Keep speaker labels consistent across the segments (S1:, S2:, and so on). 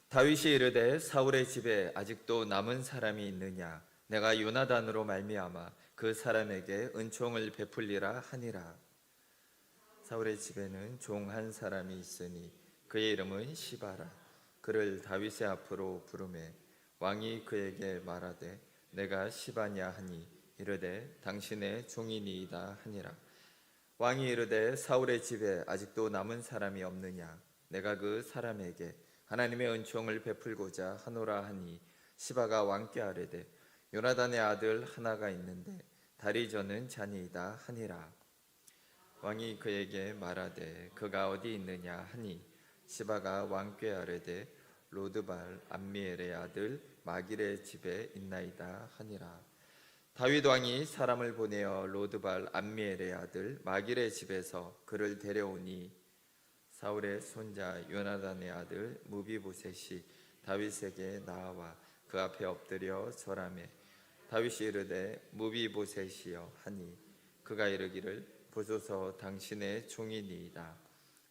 S1: 다윗이 이르되 사울의 집에 아직도 남은 사람이 있느냐? 내가 요나단으로 말미암아 그 사람에게 은총을 베풀리라 하니라. 사울의 집에는 종 한 사람이 있으니 그의 이름은 시바라. 그를 다윗의 앞으로 부르매 왕이 그에게 말하되 내가 시바냐 하니 이르되 당신의 종이니이다 하니라. 왕이 이르되 사울의 집에 아직도 남은 사람이 없느냐? 내가 그 사람에게 하나님의 은총을 베풀고자 하노라 하니 시바가 왕께 아뢰되 요나단의 아들 하나가 있는데 다리 저는 자니이다 하니라. 왕이 그에게 말하되 그가 어디 있느냐 하니 시바가 왕께 아뢰되 로드발 암미엘의 아들 마길의 집에 있나이다 하니라. 다윗 왕이 사람을 보내어 로드발 암미엘의 아들 마길의 집에서 그를 데려오니 사울의 손자 요나단의 아들 무비보셋이 다윗에게 나와 그 앞에 엎드려 절하매 다윗이 이르되 무비보셋이여 하니 그가 이르기를 보소서 당신의 종이니이다.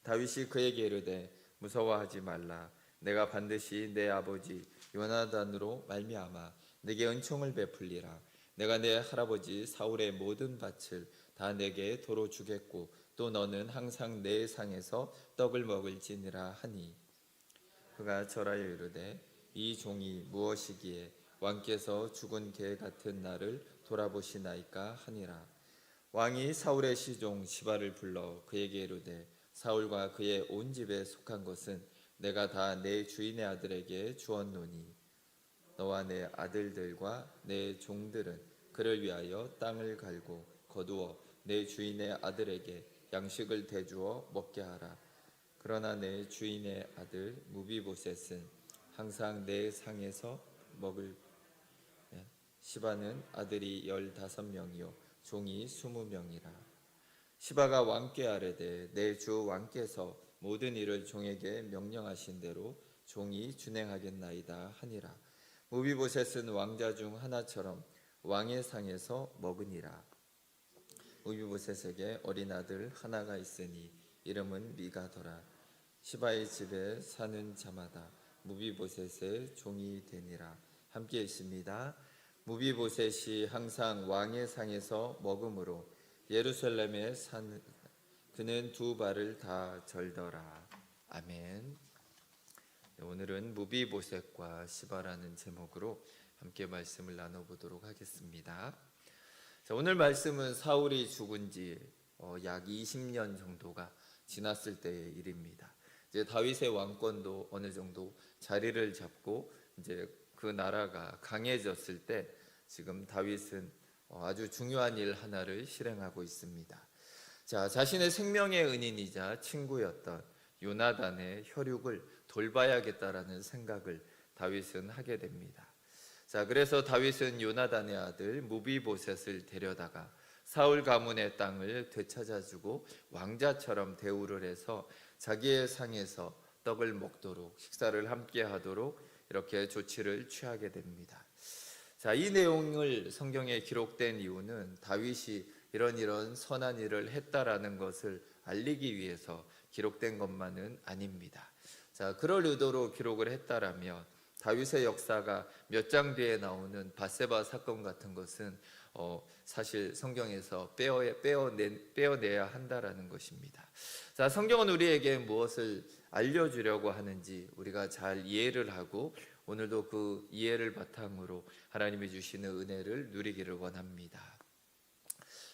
S1: 다윗이 그에게 이르되 무서워하지 말라. 내가 반드시 내 아버지 요나단으로 말미암아 내게 은총을 베풀리라. 내가 내 할아버지 사울의 모든 밭을 다 내게 도로 주겠고 또 너는 항상 내 상에서 떡을 먹을지니라 하니 그가 절하여 이르되 이 종이 무엇이기에 왕께서 죽은 개 같은 나를 돌아보시나이까 하니라. 왕이 사울의 시종 시바를 불러 그에게 이르되 사울과 그의 온 집에 속한 것은 내가 다 내 주인의 아들에게 주었노니 너와 내 아들들과 내 종들은 그를 위하여 땅을 갈고 거두어 내 주인의 아들에게 양식을 대주어 먹게 하라. 그러나 내 주인의 아들 무비보셋은 항상 내 상에서 먹을. 시바는 아들이 15명이요 종이 20명이라. 시바가 왕께 아뢰되 내 주 왕께서 모든 일을 종에게 명령하신 대로 종이 준행하겠나이다 하니라. 무비보셋은 왕자 중 하나처럼 왕의 상에서 먹으니라. 무비보셋에게 어린 아들 하나가 있으니 이름은 미가더라. 시바의 집에 사는 자마다 무비보셋의 종이 되니라. 함께 있습니다. 무비보셋이 항상 왕의 상에서 먹음으로 예루살렘에 산 그는 두 발을 다 절더라. 아멘. 오늘은 무비보셋과 시바라는 제목으로 함께 말씀을 나눠보도록 하겠습니다. 자, 오늘 말씀은 사울이 죽은 지 약 20년 정도가 지났을 때의 일입니다. 이제 다윗의 왕권도 어느 정도 자리를 잡고 이제 그 나라가 강해졌을 때 지금 다윗은 아주 중요한 일 하나를 실행하고 있습니다. 자, 자신의 생명의 은인이자 친구였던 요나단의 혈육을 돌봐야겠다라는 생각을 다윗은 하게 됩니다. 자, 그래서 다윗은 요나단의 아들 무비보셋을 데려다가 사울 가문의 땅을 되찾아주고 왕자처럼 대우를 해서 자기의 상에서 떡을 먹도록 식사를 함께 하도록 이렇게 조치를 취하게 됩니다. 자, 이 내용을 성경에 기록된 이유는 다윗이 이런 선한 일을 했다라는 것을 알리기 위해서 기록된 것만은 아닙니다. 자, 그럴 의도로 기록을 했다라면 다윗의 역사가 몇 장 뒤에 나오는 밧세바 사건 같은 것은 사실 성경에서 빼어내야 한다라는 것입니다. 자, 성경은 우리에게 무엇을 알려주려고 하는지 우리가 잘 이해를 하고 오늘도 그 이해를 바탕으로 하나님이 주시는 은혜를 누리기를 원합니다.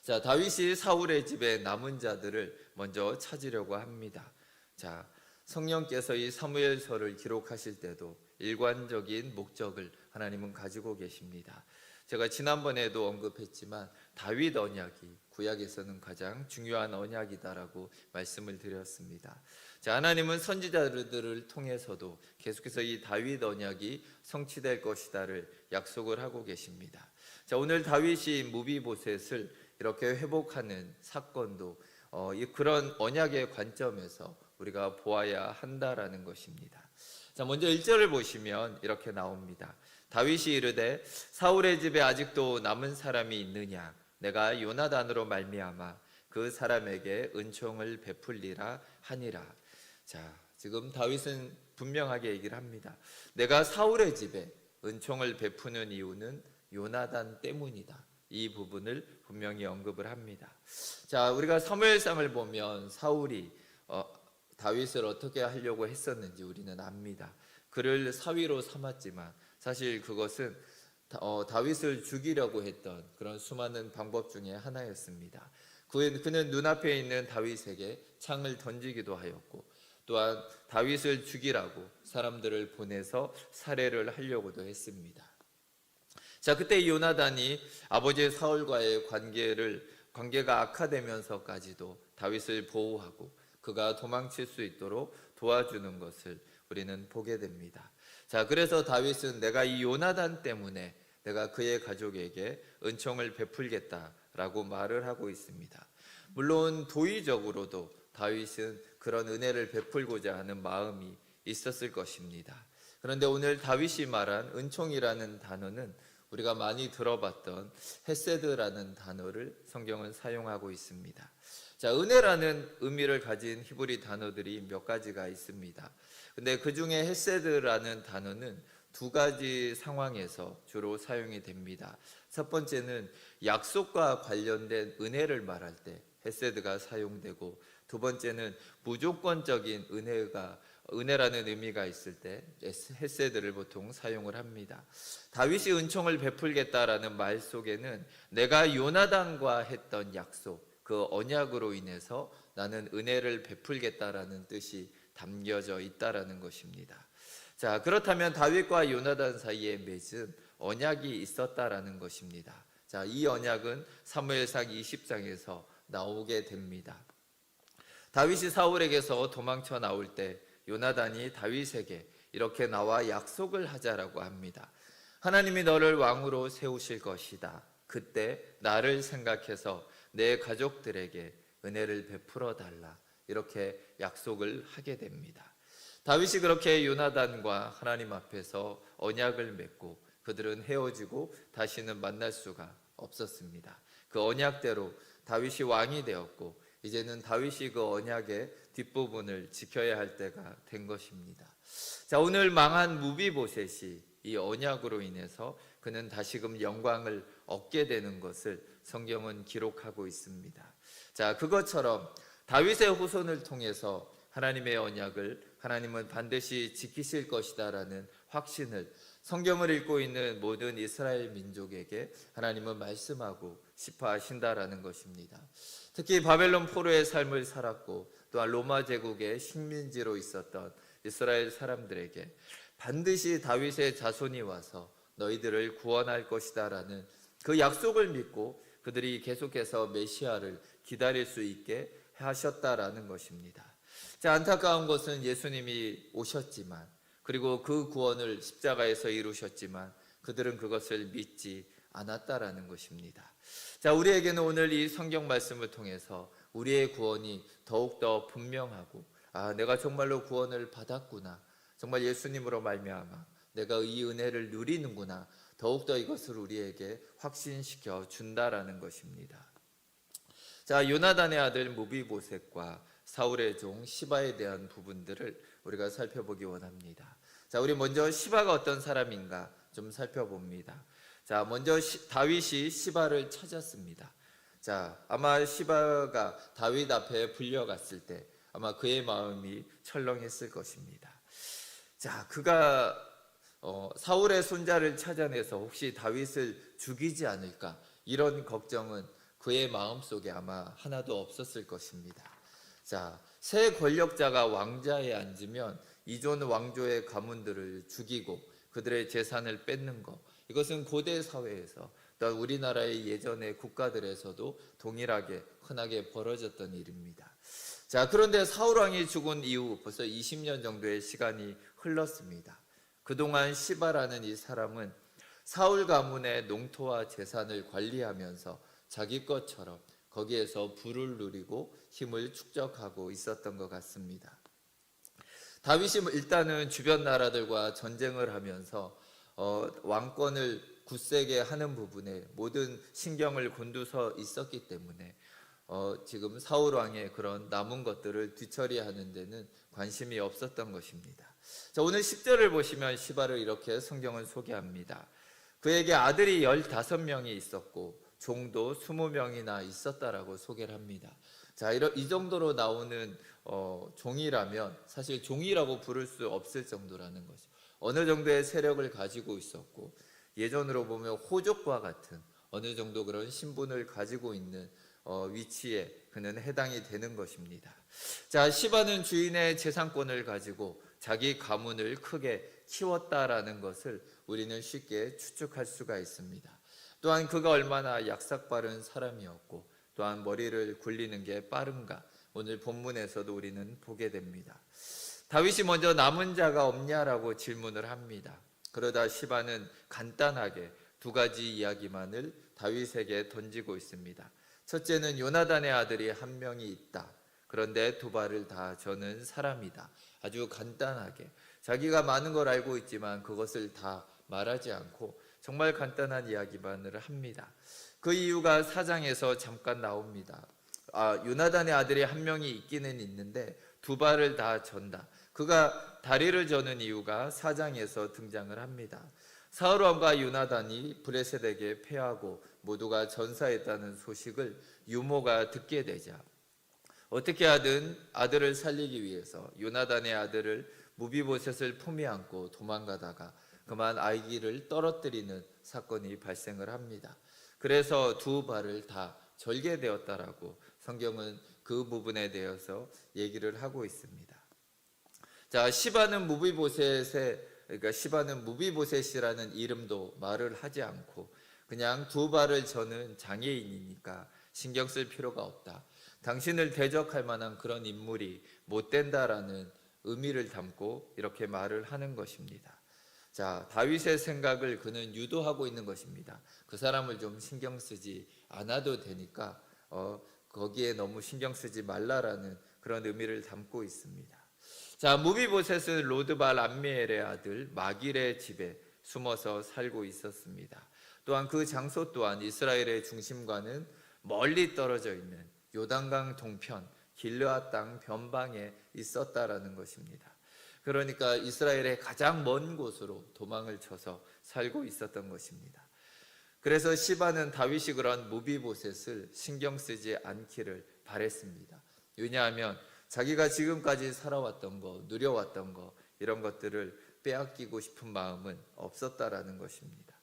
S1: 자, 다윗이 사울의 집에 남은 자들을 먼저 찾으려고 합니다. 자, 성령께서 이 사무엘서를 기록하실 때도 일관적인 목적을 하나님은 가지고 계십니다. 제가 지난번에도 언급했지만 다윗 언약이 구약에서는 가장 중요한 언약이다라고 말씀을 드렸습니다. 자, 하나님은 선지자들을 통해서도 계속해서 이 다윗 언약이 성취될 것이다를 약속을 하고 계십니다. 자, 오늘 다윗이 무비보셋을 이렇게 회복하는 사건도 그런 언약의 관점에서 우리가 보아야 한다라는 것입니다. 자, 먼저 1절을 보시면 이렇게 나옵니다. 다윗이 이르되 사울의 집에 아직도 남은 사람이 있느냐? 내가 요나단으로 말미암아 그 사람에게 은총을 베풀리라 하니라. 자, 지금 다윗은 분명하게 얘기를 합니다. 내가 사울의 집에 은총을 베푸는 이유는 요나단 때문이다. 이 부분을 분명히 언급을 합니다. 자, 우리가 사무엘상을 보면 사울이 다윗을 어떻게 하려고 했었는지 우리는 압니다. 그를 사위로 삼았지만 사실 그것은 다윗을 죽이려고 했던 그런 수많은 방법 중에 하나였습니다. 그는 눈앞에 있는 다윗에게 창을 던지기도 하였고, 또한 다윗을 죽이라고 사람들을 보내서 살해를 하려고도 했습니다. 자, 그때 요나단이 아버지 사울과의 관계가 악화되면서까지도 다윗을 보호하고 그가 도망칠 수 있도록 도와주는 것을 우리는 보게 됩니다. 자, 그래서 다윗은 내가 이 요나단 때문에 내가 그의 가족에게 은총을 베풀겠다라고 말을 하고 있습니다. 물론 도의적으로도 다윗은 그런 은혜를 베풀고자 하는 마음이 있었을 것입니다. 그런데 오늘 다윗이 말한 은총이라는 단어는 우리가 많이 들어봤던 헤세드라는 단어를 성경은 사용하고 있습니다. 자, 은혜라는 의미를 가진 히브리 단어들이 몇 가지가 있습니다. 근데 그 중에 헤세드라는 단어는 두 가지 상황에서 주로 사용이 됩니다. 첫 번째는 약속과 관련된 은혜를 말할 때 헤세드가 사용되고, 두 번째는 무조건적인 은혜라는 의미가 있을 때 헤세드를 보통 사용을 합니다. 다윗이 은총을 베풀겠다라는 말 속에는 내가 요나단과 했던 약속, 그 언약으로 인해서 나는 은혜를 베풀겠다라는 뜻이 담겨져 있다라는 것입니다. 자, 그렇다면 다윗과 요나단 사이에 맺은 언약이 있었다라는 것입니다. 자, 이 언약은 사무엘상 20장에서 나오게 됩니다. 다윗이 사울에게서 도망쳐 나올 때 요나단이 다윗에게 이렇게 나와 약속을 하자라고 합니다. 하나님이 너를 왕으로 세우실 것이다. 그때 나를 생각해서 내 가족들에게 은혜를 베풀어 달라. 이렇게 약속을 하게 됩니다. 다윗이 그렇게 요나단과 하나님 앞에서 언약을 맺고 그들은 헤어지고 다시는 만날 수가 없었습니다. 그 언약대로 다윗이 왕이 되었고, 이제는 다윗이 그 언약의 뒷부분을 지켜야 할 때가 된 것입니다. 자, 오늘 망한 무비보셋이 이 언약으로 인해서 그는 다시금 영광을 얻게 되는 것을 성경은 기록하고 있습니다. 자, 그것처럼 다윗의 후손을 통해서 하나님의 언약을 하나님은 반드시 지키실 것이다라는 확신을 성경을 읽고 있는 모든 이스라엘 민족에게 하나님은 말씀하고 싶어 하신다라는 것입니다. 특히 바벨론 포로의 삶을 살았고 또한 로마 제국의 식민지로 있었던 이스라엘 사람들에게 반드시 다윗의 자손이 와서 너희들을 구원할 것이다라는 그 약속을 믿고 그들이 계속해서 메시아를 기다릴 수 있게 하셨다라는 것입니다. 자, 안타까운 것은 예수님이 오셨지만, 그리고 그 구원을 십자가에서 이루셨지만 그들은 그것을 믿지 않았다라는 것입니다. 자, 우리에게는 오늘 이 성경 말씀을 통해서 우리의 구원이 더욱더 분명하고, 내가 정말로 구원을 받았구나, 정말 예수님으로 말미암아 내가 이 은혜를 누리는구나, 더욱더 이것을 우리에게 확신시켜 준다라는 것입니다. 자, 요나단의 아들 무비보셋과 사울의 종 시바에 대한 부분들을 우리가 살펴보기 원합니다. 자, 우리 먼저 시바가 어떤 사람인가 좀 살펴봅니다. 자, 먼저 다윗이 시바를 찾았습니다. 자, 아마 시바가 다윗 앞에 불려갔을 때 아마 그의 마음이 철렁했을 것입니다. 자, 그가 사울의 손자를 찾아내서 혹시 다윗을 죽이지 않을까, 이런 걱정은 그의 마음속에 아마 하나도 없었을 것입니다. 자, 새 권력자가 왕좌에 앉으면 이존 왕조의 가문들을 죽이고 그들의 재산을 뺏는 것, 이것은 고대 사회에서 또한 우리나라의 예전의 국가들에서도 동일하게 흔하게 벌어졌던 일입니다. 자, 그런데 사울 왕이 죽은 이후 벌써 20년 정도의 시간이 흘렀습니다. 그동안 시바라는 이 사람은 사울 가문의 농토와 재산을 관리하면서 자기 것처럼 거기에서 부를 누리고 힘을 축적하고 있었던 것 같습니다. 다윗이 일단은 주변 나라들과 전쟁을 하면서 왕권을 굳세게 하는 부분에 모든 신경을 곤두서 있었기 때문에 지금 사울 왕의 그런 남은 것들을 뒤처리하는 데는 관심이 없었던 것입니다. 자, 오늘 10절을 보시면 시바를 이렇게 성경은 소개합니다. 그에게 아들이 15명이 있었고 종도 20명이나 있었다라고 소개를 합니다. 자, 이 정도로 나오는 종이라면 사실 종이라고 부를 수 없을 정도라는 거죠. 어느 정도의 세력을 가지고 있었고 예전으로 보면 호족과 같은 어느 정도 그런 신분을 가지고 있는 위치에 그는 해당이 되는 것입니다. 자, 시바는 주인의 재산권을 가지고 자기 가문을 크게 키웠다라는 것을 우리는 쉽게 추측할 수가 있습니다. 또한 그가 얼마나 약삭빠른 사람이었고 또한 머리를 굴리는 게 빠른가 오늘 본문에서도 우리는 보게 됩니다. 다윗이 먼저 남은 자가 없냐라고 질문을 합니다. 그러다 시바는 간단하게 두 가지 이야기만을 다윗에게 던지고 있습니다. 첫째는 요나단의 아들이 한 명이 있다. 그런데 두 발을 다 저는 사람이다. 아주 간단하게 자기가 많은 걸 알고 있지만 그것을 다 말하지 않고 정말 간단한 이야기만을 합니다. 그 이유가 4장에서 잠깐 나옵니다. 요나단의 아들이 한 명이 있기는 있는데 두 발을 다 전다. 그가 다리를 저는 이유가 4장에서 등장을 합니다. 사울 왕과 요나단이 브레셋에게 패하고 모두가 전사했다는 소식을 유모가 듣게 되자 어떻게 하든 아들을 살리기 위해서 요나단의 아들을 무비보셋을 품에 안고 도망가다가 그만 아기를 떨어뜨리는 사건이 발생을 합니다. 그래서 두 발을 다 절게 되었다라고 성경은 그 부분에 대해서 얘기를 하고 있습니다. 자, 시바는 무비보셋이라는 이름도 말을 하지 않고 그냥 두 발을 저는 장애인이니까 신경 쓸 필요가 없다. 당신을 대적할 만한 그런 인물이 못 된다라는 의미를 담고 이렇게 말을 하는 것입니다. 자, 다윗의 생각을 그는 유도하고 있는 것입니다. 그 사람을 좀 신경 쓰지 않아도 되니까 거기에 너무 신경 쓰지 말라라는 그런 의미를 담고 있습니다. 자, 무비보셋은 로드발 암미엘의 아들 마길의 집에 숨어서 살고 있었습니다. 또한 그 장소 또한 이스라엘의 중심과는 멀리 떨어져 있는 요단강 동편 길르앗 땅 변방에 있었다라는 것입니다. 그러니까 이스라엘의 가장 먼 곳으로 도망을 쳐서 살고 있었던 것입니다. 그래서 시바는 다윗이 그런 무비보셋을 신경 쓰지 않기를 바랬습니다. 왜냐하면 자기가 지금까지 살아왔던 거, 누려왔던 거 이런 것들을 빼앗기고 싶은 마음은 없었다라는 것입니다.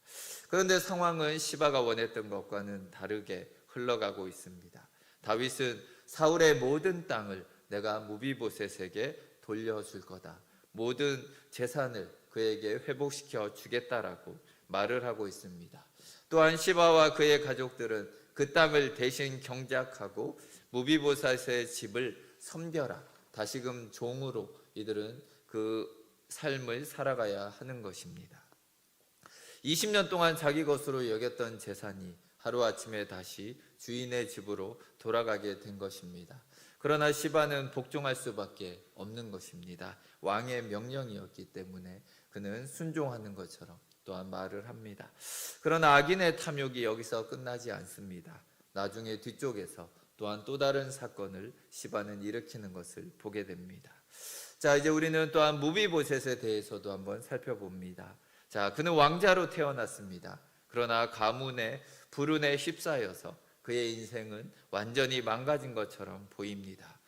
S1: 그런데 상황은 시바가 원했던 것과는 다르게 흘러가고 있습니다. 다윗은 사울의 모든 땅을 내가 무비보셋에게 돌려줄 거다. 모든 재산을 그에게 회복시켜 주겠다라고 말을 하고 있습니다. 또한 시바와 그의 가족들은 그 땅을 대신 경작하고 무비보셋의 집을 섬겨라. 다시금 종으로 이들은 그 삶을 살아가야 하는 것입니다. 20년 동안 자기 것으로 여겼던 재산이 하루아침에 다시 주인의 집으로 돌아가게 된 것입니다. 그러나 시바는 복종할 수밖에 없는 것입니다. 왕의 명령이었기 때문에 그는 순종하는 것처럼 또한 말을 합니다. 그러나 악인의 탐욕이 여기서 끝나지 않습니다. 나중에 뒤쪽에서 또한 또 다른 사건을 시바는 일으키는 것을 보게 됩니다. 자, 이제 우리는 또한 무비보셋에 대해서도 한번 살펴봅니다. 자, 그는 왕자로 태어났습니다. 그러나 가문의 불운에 휩싸여서 그의 인생은 완전히 망가진 것처럼 보입니다.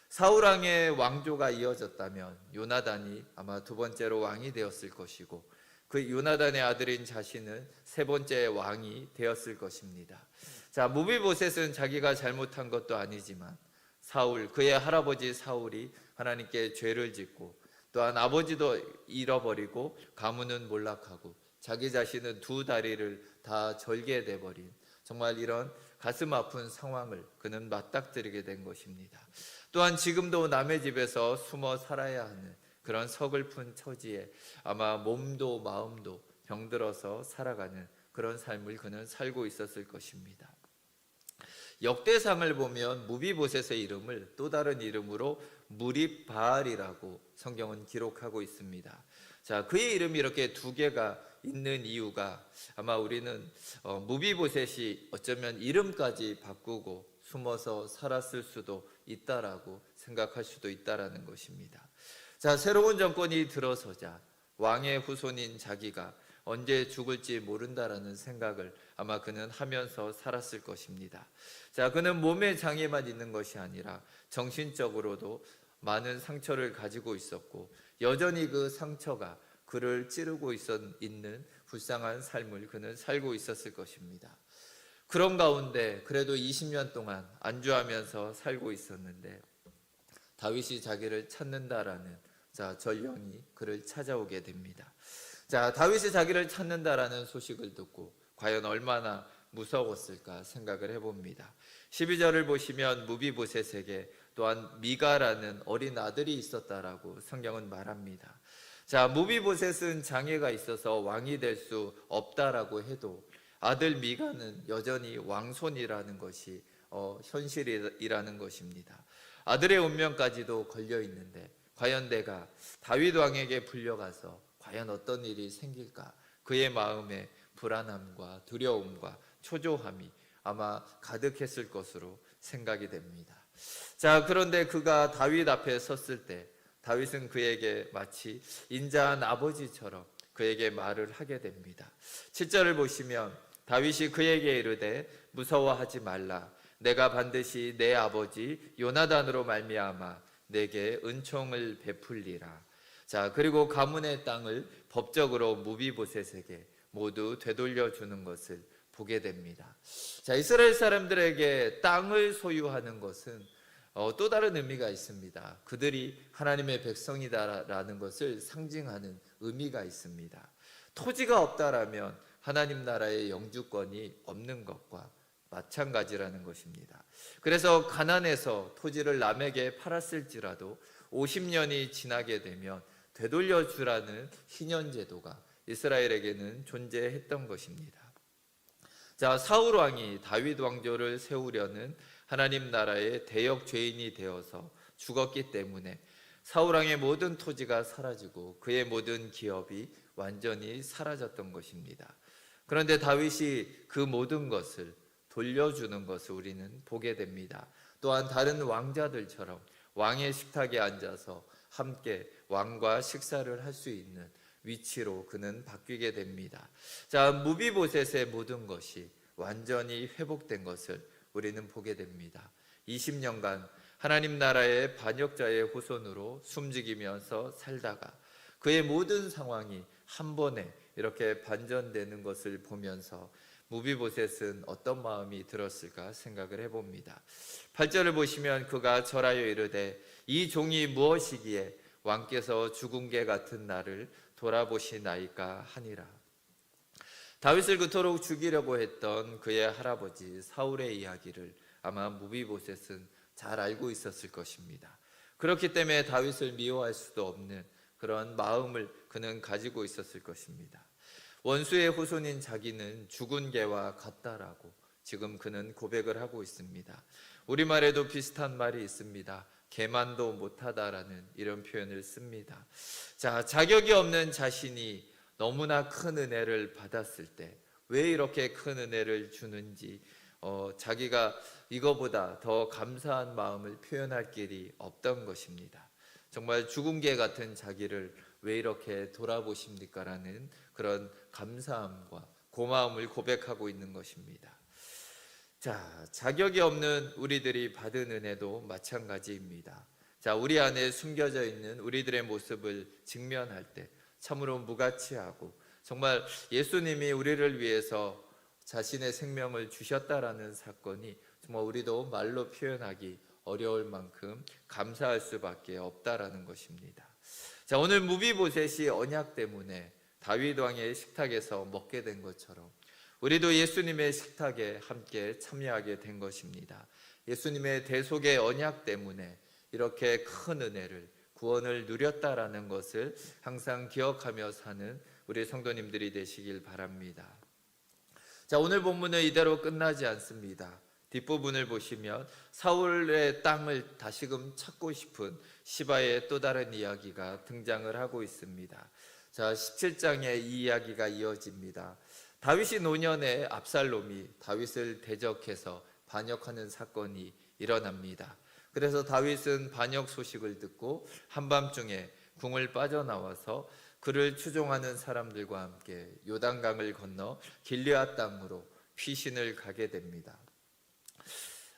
S1: 사울왕의 왕조가 이어졌다면 요나단이 아마 두 번째로 왕이 되었을 것이고 그 요나단의 아들인 자신은 세 번째 왕이 되었을 것입니다. 자, 무비보셋은 자기가 잘못한 것도 아니지만 그의 할아버지 사울이 하나님께 죄를 짓고 또한 아버지도 잃어버리고 가문은 몰락하고 자기 자신은 두 다리를 다 절게 돼버린 정말 이런 가슴 아픈 상황을 그는 맞닥뜨리게 된 것입니다. 또한 지금도 남의 집에서 숨어 살아야 하는 그런 서글픈 처지에 아마 몸도 마음도 병들어서 살아가는 그런 삶을 그는 살고 있었을 것입니다. 역대상을 보면 무비보셋의 이름을 또 다른 이름으로 무립바알이라고 성경은 기록하고 있습니다. 자, 그의 이름이 이렇게 두 개가 있는 이유가 아마 우리는 무비보셋이 어쩌면 이름까지 바꾸고 숨어서 살았을 수도 있다라고 생각할 수도 있다라는 것입니다. 자, 새로운 정권이 들어서자 왕의 후손인 자기가 언제 죽을지 모른다라는 생각을 아마 그는 하면서 살았을 것입니다. 자, 그는 몸의 장애만 있는 것이 아니라 정신적으로도 많은 상처를 가지고 있었고, 여전히 그 상처가 그를 찌르고 있는 불쌍한 삶을 그는 살고 있었을 것입니다. 그런 가운데 그래도 20년 동안 안주하면서 살고 있었는데, 다윗이 자기를 찾는다라는 전령이 그를 찾아오게 됩니다. 자, 다윗이 자기를 찾는다라는 소식을 듣고 과연 얼마나 무서웠을까 생각을 해봅니다. 12절을 보시면 무비보셋에게 또한 미가라는 어린 아들이 있었다라고 성경은 말합니다. 자, 무비보셋은 장애가 있어서 왕이 될 수 없다라고 해도 아들 미가는 여전히 왕손이라는 것이 현실이라는 것입니다. 아들의 운명까지도 걸려 있는데 과연 내가 다윗 왕에게 불려가서 과연 어떤 일이 생길까? 그의 마음에 불안함과 두려움과 초조함이 아마 가득했을 것으로 생각이 됩니다. 자, 그런데 그가 다윗 앞에 섰을 때 다윗은 그에게 마치 인자한 아버지처럼 그에게 말을 하게 됩니다. 7절을 보시면 다윗이 그에게 이르되 무서워하지 말라. 내가 반드시 내 아버지 요나단으로 말미암아 내게 은총을 베풀리라. 자, 그리고 가문의 땅을 법적으로 무비보셋에게 모두 되돌려 주는 것을 보게 됩니다. 자, 이스라엘 사람들에게 땅을 소유하는 것은 또 다른 의미가 있습니다. 그들이 하나님의 백성이다라는 것을 상징하는 의미가 있습니다. 토지가 없다라면 하나님 나라의 영주권이 없는 것과 마찬가지라는 것입니다. 그래서 가난해서 토지를 남에게 팔았을지라도 50년이 지나게 되면 되돌려주라는 희년제도가 이스라엘에게는 존재했던 것입니다. 자, 사울 왕이 다윗 왕조를 세우려는 하나님 나라의 대역 죄인이 되어서 죽었기 때문에 사울 왕의 모든 토지가 사라지고 그의 모든 기업이 완전히 사라졌던 것입니다. 그런데 다윗이 그 모든 것을 돌려주는 것을 우리는 보게 됩니다. 또한 다른 왕자들처럼 왕의 식탁에 앉아서 함께 왕과 식사를 할 수 있는 위치로 그는 바뀌게 됩니다. 자, 무비보셋의 모든 것이 완전히 회복된 것을 우리는 보게 됩니다. 20년간 하나님 나라의 반역자의 후손으로 숨죽이면서 살다가 그의 모든 상황이 한 번에 이렇게 반전되는 것을 보면서 무비보셋은 어떤 마음이 들었을까 생각을 해봅니다. 8절을 보시면 그가 절하여 이르되 이 종이 무엇이기에 왕께서 죽은 개 같은 나를 돌아보시나이까 하니라. 다윗을 그토록 죽이려고 했던 그의 할아버지 사울의 이야기를 아마 무비보셋은 잘 알고 있었을 것입니다. 그렇기 때문에 다윗을 미워할 수도 없는 그런 마음을 그는 가지고 있었을 것입니다. 원수의 후손인 자기는 죽은 개와 같다라고 지금 그는 고백을 하고 있습니다. 우리말에도 비슷한 말이 있습니다. 개만도 못하다라는 이런 표현을 씁니다. 자, 자격이 없는 자신이 너무나 큰 은혜를 받았을 때 왜 이렇게 큰 은혜를 주는지 자기가 이거보다 더 감사한 마음을 표현할 길이 없던 것입니다. 정말 죽은 개 같은 자기를 왜 이렇게 돌아보십니까? 라는 그런 감사함과 고마움을 고백하고 있는 것입니다. 자, 자격이 없는 우리들이 받은 은혜도 마찬가지입니다. 자, 우리 안에 숨겨져 있는 우리들의 모습을 직면할 때 참으로 무가치하고 정말 예수님이 우리를 위해서 자신의 생명을 주셨다라는 사건이 정말 우리도 말로 표현하기 어려울 만큼 감사할 수밖에 없다라는 것입니다. 자, 오늘 무비보셋이 언약 때문에 다윗 왕의 식탁에서 먹게 된 것처럼 우리도 예수님의 식탁에 함께 참여하게 된 것입니다. 예수님의 대속의 언약 때문에 이렇게 큰 은혜를 구원을 누렸다라는 것을 항상 기억하며 사는 우리 성도님들이 되시길 바랍니다. 자, 오늘 본문은 이대로 끝나지 않습니다. 뒷부분을 보시면 사울의 땅을 다시금 찾고 싶은 시바의 또 다른 이야기가 등장을 하고 있습니다. 자, 17장에 이 이야기가 이어집니다. 다윗이 노년에 압살롬이 다윗을 대적해서 반역하는 사건이 일어납니다. 그래서 다윗은 반역 소식을 듣고 한밤중에 궁을 빠져나와서 그를 추종하는 사람들과 함께 요단강을 건너 길르앗 땅으로 피신을 가게 됩니다.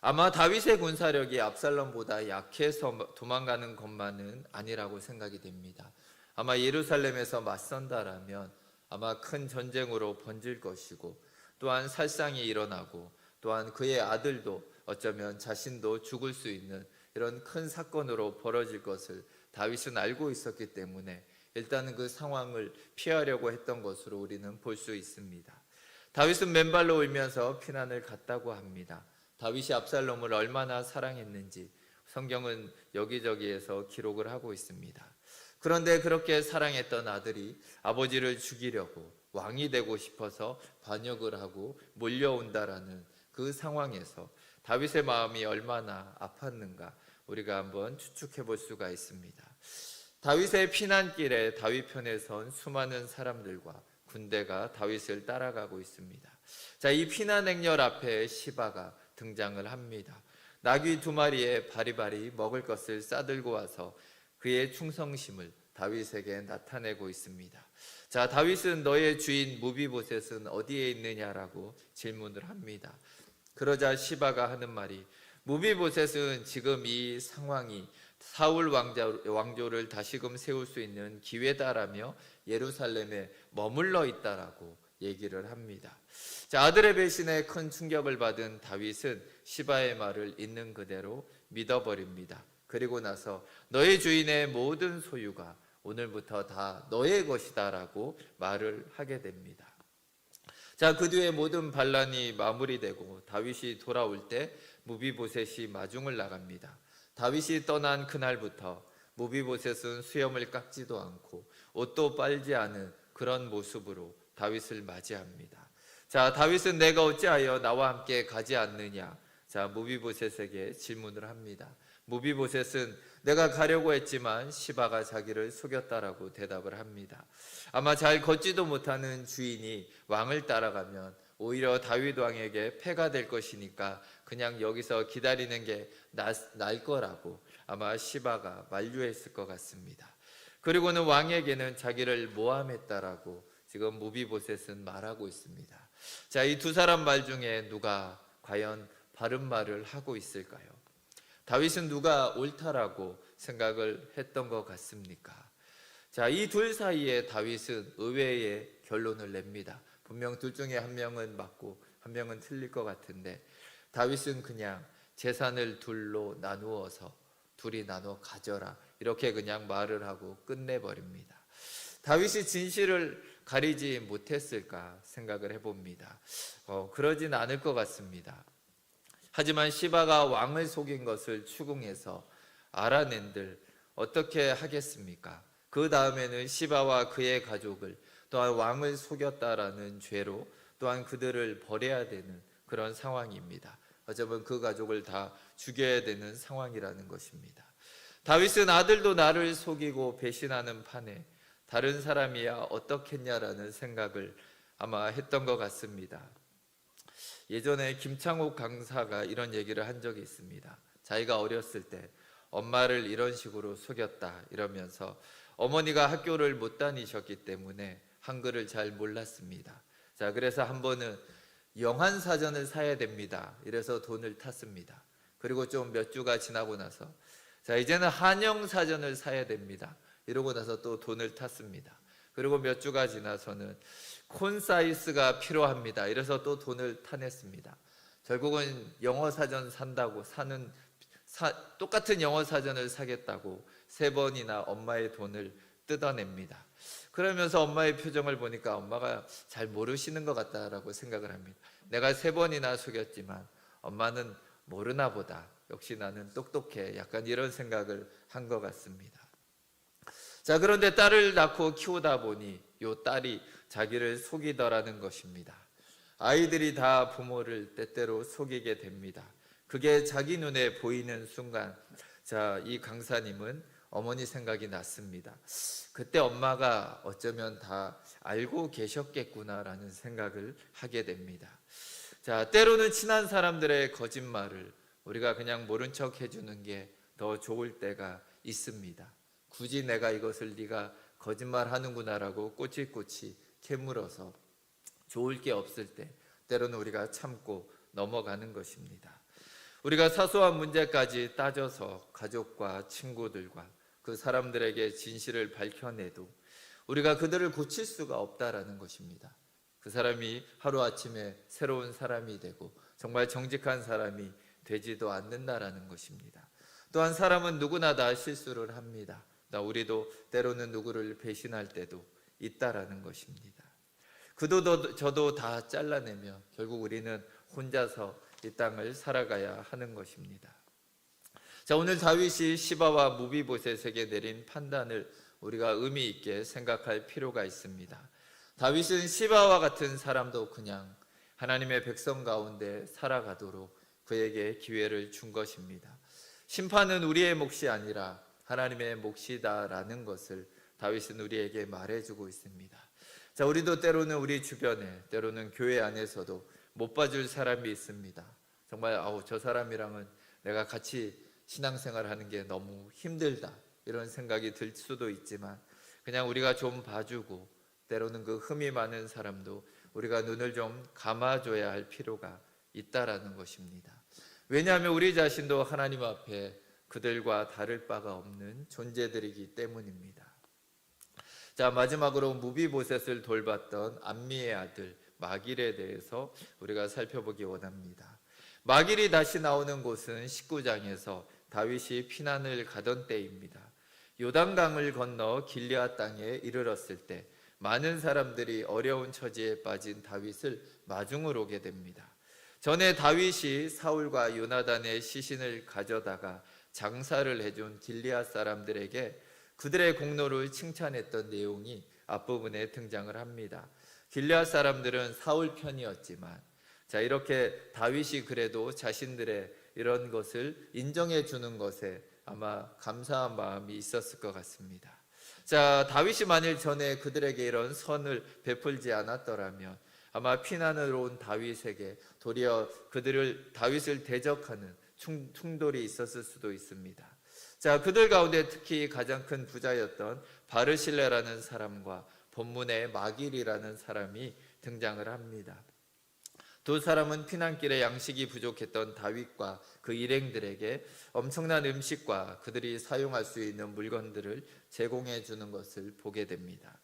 S1: 아마 다윗의 군사력이 압살롬보다 약해서 도망가는 것만은 아니라고 생각이 됩니다. 아마 예루살렘에서 맞선다라면 아마 큰 전쟁으로 번질 것이고, 또한 살상이 일어나고, 또한 그의 아들도 어쩌면 자신도 죽을 수 있는 이런 큰 사건으로 벌어질 것을 다윗은 알고 있었기 때문에 일단은 그 상황을 피하려고 했던 것으로 우리는 볼 수 있습니다. 다윗은 맨발로 울면서 피난을 갔다고 합니다. 다윗이 압살롬을 얼마나 사랑했는지 성경은 여기저기에서 기록을 하고 있습니다. 그런데 그렇게 사랑했던 아들이 아버지를 죽이려고 왕이 되고 싶어서 반역을 하고 몰려온다라는 그 상황에서 다윗의 마음이 얼마나 아팠는가 우리가 한번 추측해 볼 수가 있습니다. 다윗의 피난길에 다윗 편에 선 수많은 사람들과 군대가 다윗을 따라가고 있습니다. 자, 이 피난 행렬 앞에 시바가 등장을 합니다. 나귀 2마리에 바리바리 먹을 것을 싸들고 와서 그의 충성심을 다윗에게 나타내고 있습니다. 자, 다윗은 너의 주인 무비보셋은 어디에 있느냐라고 질문을 합니다. 그러자 시바가 하는 말이, 무비보셋은 지금 이 상황이 사울 왕조를 다시금 세울 수 있는 기회다라며 예루살렘에 머물러 있다라고 얘기를 합니다. 자, 아들의 배신에 큰 충격을 받은 다윗은 시바의 말을 있는 그대로 믿어버립니다. 그리고 나서 너의 주인의 모든 소유가 오늘부터 다 너의 것이다라고 말을 하게 됩니다. 자, 그 뒤에 모든 반란이 마무리되고 다윗이 돌아올 때 무비보셋이 마중을 나갑니다. 다윗이 떠난 그날부터 무비보셋은 수염을 깎지도 않고 옷도 빨지 않은 그런 모습으로 다윗을 맞이합니다. 자, 다윗은 내가 어찌하여 나와 함께 가지 않느냐? 자, 무비보셋에게 질문을 합니다. 무비보셋은 내가 가려고 했지만 시바가 자기를 속였다라고 대답을 합니다. 아마 잘 걷지도 못하는 주인이 왕을 따라가면 오히려 다윗 왕에게 패가 될 것이니까 그냥 여기서 기다리는 게 나을 거라고 아마 시바가 만류했을 것 같습니다. 그리고는 왕에게는 자기를 모함했다라고 지금 무비보셋은 말하고 있습니다. 자, 이 두 사람 말 중에 누가 과연 바른 말을 하고 있을까요? 다윗은 누가 옳다라고 생각을 했던 것 같습니까? 자, 이 둘 사이에 다윗은 의외의 결론을 냅니다. 분명 둘 중에 한 명은 맞고 한 명은 틀릴 것 같은데 다윗은 그냥 재산을 둘로 나누어서 둘이 나눠 가져라 이렇게 그냥 말을 하고 끝내버립니다. 다윗이 진실을 가리지 못했을까 생각을 해봅니다. 그러진 않을 것 같습니다. 하지만 시바가 왕을 속인 것을 추궁해서 알아낸들 어떻게 하겠습니까? 그 다음에는 시바와 그의 가족을 또한 왕을 속였다라는 죄로 또한 그들을 벌해야 되는 그런 상황입니다. 어쩌면 그 가족을 다 죽여야 되는 상황이라는 것입니다. 다윗은 아들도 나를 속이고 배신하는 판에 다른 사람이야 어떻겠냐라는 생각을 아마 했던 것 같습니다. 예전에 김창옥 강사가 이런 얘기를 한 적이 있습니다. 자기가 어렸을 때 엄마를 이런 식으로 속였다 이러면서 어머니가 학교를 못 다니셨기 때문에 한글을 잘 몰랐습니다. 자, 그래서 한 번은 영한사전을 사야 됩니다. 이래서 돈을 탔습니다. 그리고 좀 몇 주가 지나고 나서 자, 이제는 한영사전을 사야 됩니다. 이러고 나서 또 돈을 탔습니다. 그리고 몇 주가 지나서는 콘사이스가 필요합니다. 이래서 또 돈을 타냈습니다. 결국은 영어사전 산다고 똑같은 영어사전을 사겠다고 3번이나 엄마의 돈을 뜯어냅니다. 그러면서 엄마의 표정을 보니까 엄마가 잘 모르시는 것 같다라고 생각을 합니다. 내가 3번이나 속였지만 엄마는 모르나 보다. 역시 나는 똑똑해. 약간 이런 생각을 한 것 같습니다. 자, 그런데 딸을 낳고 키우다 보니 요 딸이 자기를 속이더라는 것입니다. 아이들이 다 부모를 때때로 속이게 됩니다. 그게 자기 눈에 보이는 순간, 자, 이 강사님은 어머니 생각이 났습니다. 그때 엄마가 어쩌면 다 알고 계셨겠구나라는 생각을 하게 됩니다. 자, 때로는 친한 사람들의 거짓말을 우리가 그냥 모른 척 해주는 게 더 좋을 때가 있습니다. 굳이 내가 이것을 네가 거짓말하는구나라고 꼬치꼬치 캐물어서 좋을 게 없을 때 때로는 우리가 참고 넘어가는 것입니다. 우리가 사소한 문제까지 따져서 가족과 친구들과 그 사람들에게 진실을 밝혀내도 우리가 그들을 고칠 수가 없다라는 것입니다. 그 사람이 하루아침에 새로운 사람이 되고 정말 정직한 사람이 되지도 않는다라는 것입니다. 또한 사람은 누구나 다 실수를 합니다. 우리도 때로는 누구를 배신할 때도 있다라는 것입니다. 그도 저도 다 잘라내며 결국 우리는 혼자서 이 땅을 살아가야 하는 것입니다. 자, 오늘 다윗이 시바와 무비보셋에게 내린 판단을 우리가 의미 있게 생각할 필요가 있습니다. 다윗은 시바와 같은 사람도 그냥 하나님의 백성 가운데 살아가도록 그에게 기회를 준 것입니다. 심판은 우리의 몫이 아니라 하나님의 몫이다라는 것을 다윗은 우리에게 말해주고 있습니다. 자, 우리도 때로는 우리 주변에, 때로는 교회 안에서도 못 봐줄 사람이 있습니다. 정말 저 사람이랑은 내가 같이 신앙생활하는 게 너무 힘들다 이런 생각이 들 수도 있지만 그냥 우리가 좀 봐주고 때로는 그 흠이 많은 사람도 우리가 눈을 좀 감아줘야 할 필요가 있다라는 것입니다. 왜냐하면 우리 자신도 하나님 앞에 그들과 다를 바가 없는 존재들이기 때문입니다. 자, 마지막으로 무비보셋을 돌봤던 암미의 아들 마길에 대해서 우리가 살펴보기 원합니다. 마길이 다시 나오는 곳은 19장에서 다윗이 피난을 가던 때입니다. 요단강을 건너 길르앗 땅에 이르렀을 때 많은 사람들이 어려운 처지에 빠진 다윗을 마중을 오게 됩니다. 전에 다윗이 사울과 요나단의 시신을 가져다가 장사를 해준 길르앗 사람들에게 그들의 공로를 칭찬했던 내용이 앞부분에 등장을 합니다. 길르앗 사람들은 사울 편이었지만 자, 이렇게 다윗이 그래도 자신들의 이런 것을 인정해 주는 것에 아마 감사한 마음이 있었을 것 같습니다. 자, 다윗이 만일 전에 그들에게 이런 선을 베풀지 않았더라면 아마 피난을 온 다윗에게 도리어 다윗을 대적하는 충돌이 있었을 수도 있습니다. 자, 그들 가운데 특히 가장 큰 부자였던 바르실레라는 사람과 본문에 마길이라는 사람이 등장을 합니다. 두 사람은 피난길에 양식이 부족했던 다윗과 그 일행들에게 엄청난 음식과 그들이 사용할 수 있는 물건들을 제공해 주는 것을 보게 됩니다.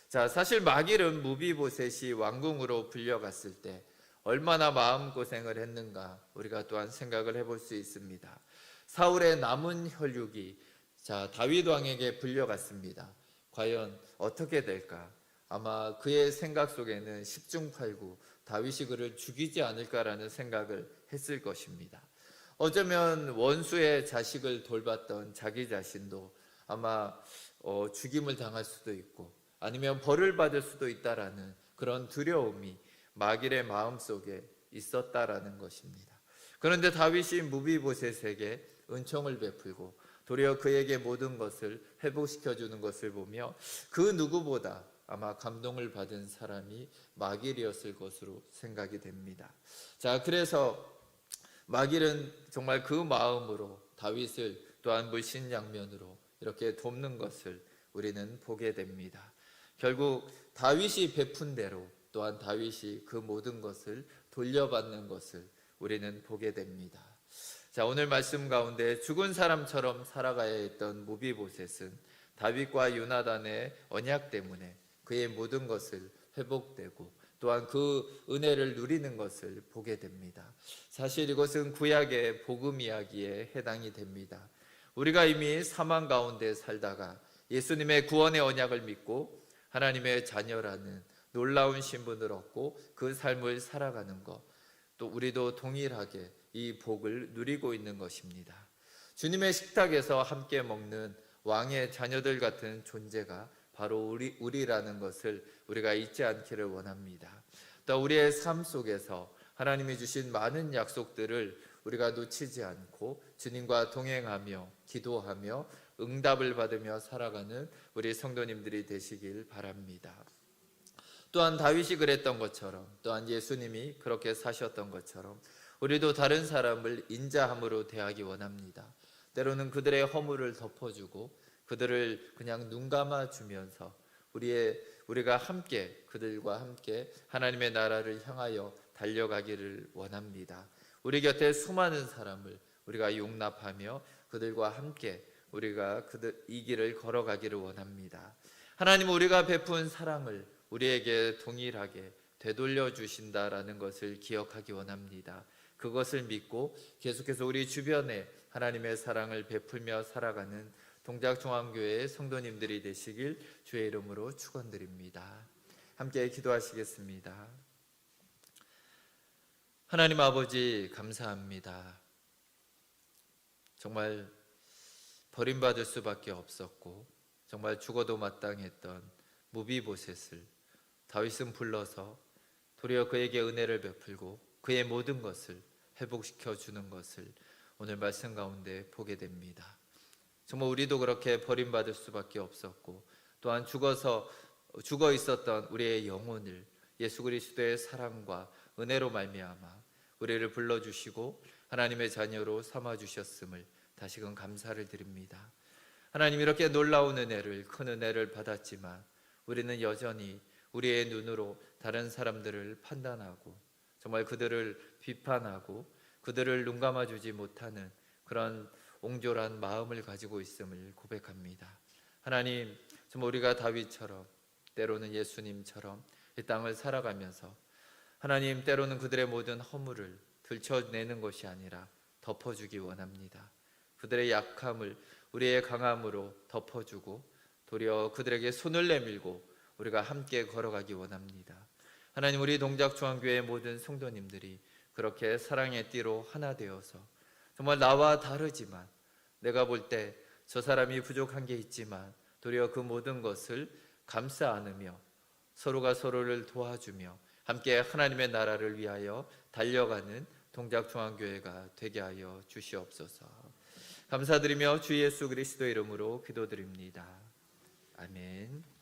S1: 자, 사실 마길은 무비보셋이 왕궁으로 불려갔을 때 얼마나 마음고생을 했는가 우리가 또한 생각을 해볼 수 있습니다. 사울의 남은 혈육이 다윗 왕에게 불려갔습니다. 과연 어떻게 될까? 아마 그의 생각 속에는 10중8구 다윗이 그를 죽이지 않을까라는 생각을 했을 것입니다. 어쩌면 원수의 자식을 돌봤던 자기 자신도 아마 죽임을 당할 수도 있고 아니면 벌을 받을 수도 있다라는 그런 두려움이 마길의 마음속에 있었다라는 것입니다. 그런데 다윗이 무비보셋에게 은총을 베풀고 도리어 그에게 모든 것을 회복시켜주는 것을 보며 그 누구보다 아마 감동을 받은 사람이 마길이었을 것으로 생각이 됩니다. 자, 그래서 마길은 정말 그 마음으로 다윗을 또한 물신양면으로 이렇게 돕는 것을 우리는 보게 됩니다. 결국 다윗이 베푼 대로 또한 다윗이 그 모든 것을 돌려받는 것을 우리는 보게 됩니다. 자, 오늘 말씀 가운데 죽은 사람처럼 살아가야 했던 무비보셋은 다윗과 요나단의 언약 때문에 그의 모든 것을 회복되고 또한 그 은혜를 누리는 것을 보게 됩니다. 사실 이것은 구약의 복음 이야기에 해당이 됩니다. 우리가 이미 사망 가운데 살다가 예수님의 구원의 언약을 믿고 하나님의 자녀라는 놀라운 신분을 얻고 그 삶을 살아가는 것, 또 우리도 동일하게 이 복을 누리고 있는 것입니다. 주님의 식탁에서 함께 먹는 왕의 자녀들 같은 존재가 바로 우리라는 것을 우리가 잊지 않기를 원합니다. 또 우리의 삶 속에서 하나님이 주신 많은 약속들을 우리가 놓치지 않고 주님과 동행하며 기도하며 응답을 받으며 살아가는 우리 성도님들이 되시길 바랍니다. 또한 다윗이 그랬던 것처럼 또한 예수님이 그렇게 사셨던 것처럼 우리도 다른 사람을 인자함으로 대하기 원합니다. 때로는 그들의 허물을 덮어주고 그들을 그냥 눈 감아 주면서 우리가 함께 그들과 함께 하나님의 나라를 향하여 달려가기를 원합니다. 우리 곁에 수많은 사람을 우리가 용납하며 그들과 함께 우리가 이 길을 걸어가기를 원합니다. 하나님은 우리가 베푼 사랑을 우리에게 동일하게 되돌려 주신다라는 것을 기억하기 원합니다. 그것을 믿고 계속해서 우리 주변에 하나님의 사랑을 베풀며 살아가는 동작중앙교회의 성도님들이 되시길 주의 이름으로 축원드립니다. 함께 기도하시겠습니다. 하나님 아버지 감사합니다. 정말 버림받을 수밖에 없었고 정말 죽어도 마땅했던 무비보셋을 다윗은 불러서 도리어 그에게 은혜를 베풀고 그의 모든 것을 회복시켜 주는 것을 오늘 말씀 가운데 보게 됩니다. 정말 우리도 그렇게 버림받을 수밖에 없었고 또한 죽어 있었던 우리의 영혼을 예수 그리스도의 사랑과 은혜로 말미암아 우리를 불러주시고 하나님의 자녀로 삼아주셨음을 다시금 감사를 드립니다. 하나님, 이렇게 놀라운 은혜를, 큰 은혜를 받았지만 우리는 여전히 우리의 눈으로 다른 사람들을 판단하고 정말 그들을 비판하고 그들을 눈 감아주지 못하는 그런 옹졸한 마음을 가지고 있음을 고백합니다. 하나님, 정말 우리가 다윗처럼 때로는 예수님처럼 이 땅을 살아가면서 하나님, 때로는 그들의 모든 허물을 들춰내는 것이 아니라 덮어주기 원합니다. 그들의 약함을 우리의 강함으로 덮어주고 도리어 그들에게 손을 내밀고 우리가 함께 걸어가기 원합니다. 하나님, 우리 동작중앙교회의 모든 성도님들이 그렇게 사랑의 띠로 하나 되어서 정말 나와 다르지만 내가 볼 때 저 사람이 부족한 게 있지만 도리어 그 모든 것을 감싸 안으며 서로가 서로를 도와주며 함께 하나님의 나라를 위하여 달려가는 동작중앙교회가 되게 하여 주시옵소서. 감사드리며 주 예수 그리스도 이름으로 기도드립니다. 아멘.